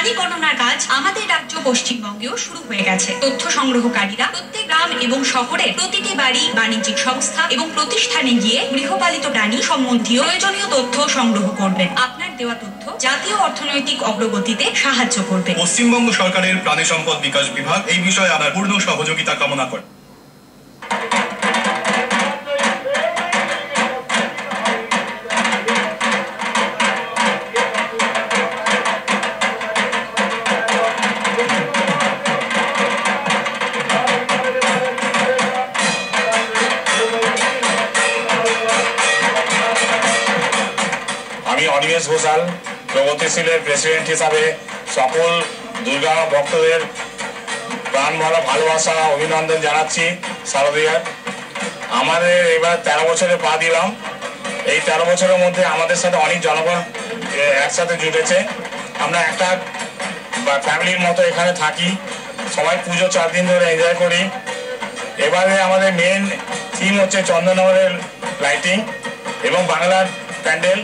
নারী গণনার কাজ আমাদের রাজ্য পশ্চিমবঙ্গেও শুরু হয়ে গেছে। তথ্য সংগ্রহকারীরা প্রত্যেক গ্রাম এবং শহরের প্রতিটি বাড়ি, বাণিজ্যিক সংস্থা এবং প্রতিষ্ঠানে গিয়ে গৃহপালিত প্রাণী সম্বন্ধীয় প্রয়োজনীয় তথ্য সংগ্রহ করবেন। আপনার দেওয়া তথ্য জাতীয় অর্থনৈতিক অগ্রগতিতে সাহায্য করবে। পশ্চিমবঙ্গ সরকারের প্রাণী সম্পদ বিকাশ বিভাগ এই বিষয়ে আমার পূর্ণ সহযোগিতা কামনা করে। আমি অনিমেষ ঘোষাল প্রগতিশীলের প্রেসিডেন্ট হিসাবে সকল দুর্গা ভক্তদের প্রাণ ভরা ভালোবাসা অভিনন্দন জানাচ্ছি। শারদীয়ার আমাদের এবার 13 বছরে পা দিলাম। এই 13 বছরের মধ্যে আমাদের সাথে অনেক জনগণ একসাথে জুটেছে। আমরা একটা ফ্যামিলির মতো এখানে থাকি, সবাই পুজো 4 দিন ধরে এনজয় করি। এবারে আমাদের মেন থিম হচ্ছে চন্দননগরের লাইটিং এবং বাংলার প্যান্ডেল,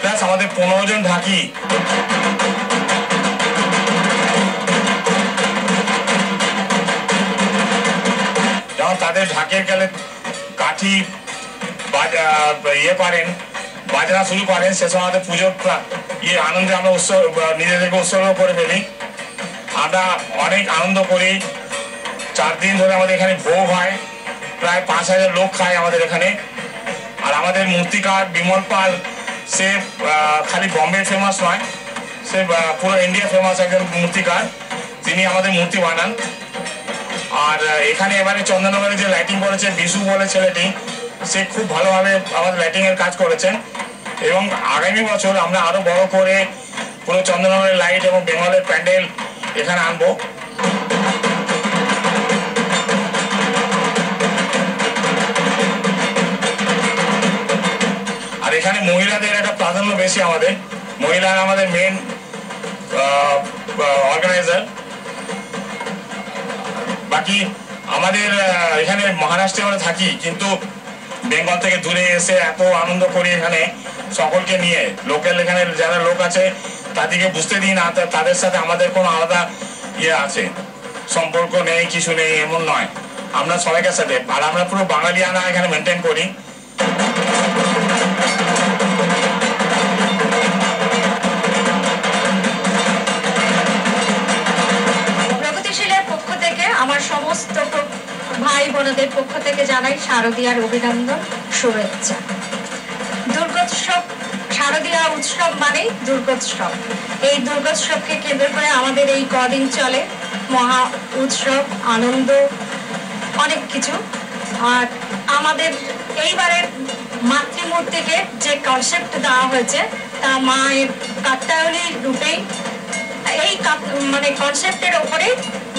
প্লাস আমাদের 15 জন ঢাকি। যেমন তাদের ঢাকের গেলে কাঠি করেন, বাজনা শুরু করেন, সে সময় আমাদের পুজোর আনন্দে আমরা নিজেদেরকে উৎসর্গ করে ফেলি। আমরা অনেক আনন্দ করি। 4 দিন ধরে আমাদের এখানে ভোগ হয়, প্রায় 5000 লোক খায় আমাদের এখানে। আর আমাদের মূর্তিকার বিমল পাল, সে খালি বম্বে ফেমাস নয়, সে পুরো ইন্ডিয়া ফেমাস একজন মূর্তিকার। তিনি আমাদের মূর্তি বানান। আর এখানে এবারে চন্দননগরে যে লাইটিং করেছে বিশু বলে ছেলেটি, সে খুব ভালোভাবে আমাদের লাইটিংয়ের কাজ করেছেন। এবং আগামী বছর আমরা আরো বড় করে পুরো চন্দননগরের লাইট এবং বেঙ্গলের প্যান্ডেল এখানে আনবো। আর এখানে মহিলাদের একটা প্রাধান্য বেশি। আমাদের মহিলারা আমাদের মেন অর্গানাইজার। বাকি আমাদের এখানে মহারাষ্ট্রে আমরা থাকি, কিন্তু বেঙ্গল থেকে দূরে এসে এত আনন্দ করি এখানে সকলকে নিয়ে। লোকাল এখানে যারা লোক আছে তাদেরকে বুঝতে দিই না তাদের সাথে আমাদের কোনো আলাদা আছে, সম্পর্ক নেই, কিছু নেই, এমন নয়। আমরা সবাইকার সাথে, আর আমরা পুরো বাঙালিয়ানা এখানে মেনটেন করি। প্রগতিশীলের পক্ষ থেকে আমার সমস্ত ভাই বোনদের পক্ষ থেকে জানাই শারদীয়ার অভিনন্দন, শুভেচ্ছা। দুর্গোৎসব, শারদীয়া উৎসব মানেই দুর্গোৎসব। এই দুর্গোৎসবকে কেন্দ্র করে আমাদের এই কদিন চলে মহা উৎসব, আনন্দ, অনেক কিছু। আর আমাদের এইবারের মাতৃমূর্তিকে যে কনসেপ্ট দেওয়া হয়েছে তা মায়ের কাত্যায়নী রূপেই, এই কনসেপ্টের ওপরে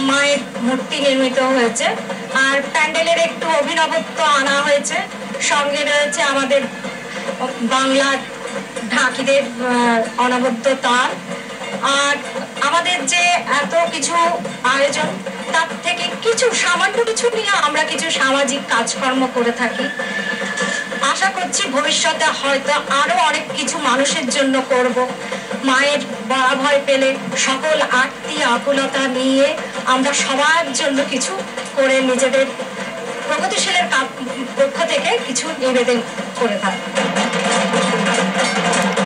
মায়ের মূর্তি নির্মিত হয়েছে। আর প্যান্ডেলের একটু অভিনবত্ব আনা হয়েছে, সঙ্গে রয়েছে আমাদের বাংলার ঢাকিদের অনবদ্য তাল। আর আমাদের যে এত কিছু আয়োজন, তার থেকে কিছু সামান্য কিছু নিয়ে আমরা কিছু সামাজিক কাজকর্ম করে থাকি। আশা করছি ভবিষ্যতে হয়তো আরো অনেক কিছু মানুষের জন্য করব। মায়ের বরাভয় পেলে সকল আরতি আকুলতা নিয়ে আমরা সবার জন্য কিছু করে নিজেদের প্রগতিশীলের পক্ষ থেকে কিছু নিবেদন করে থাকি।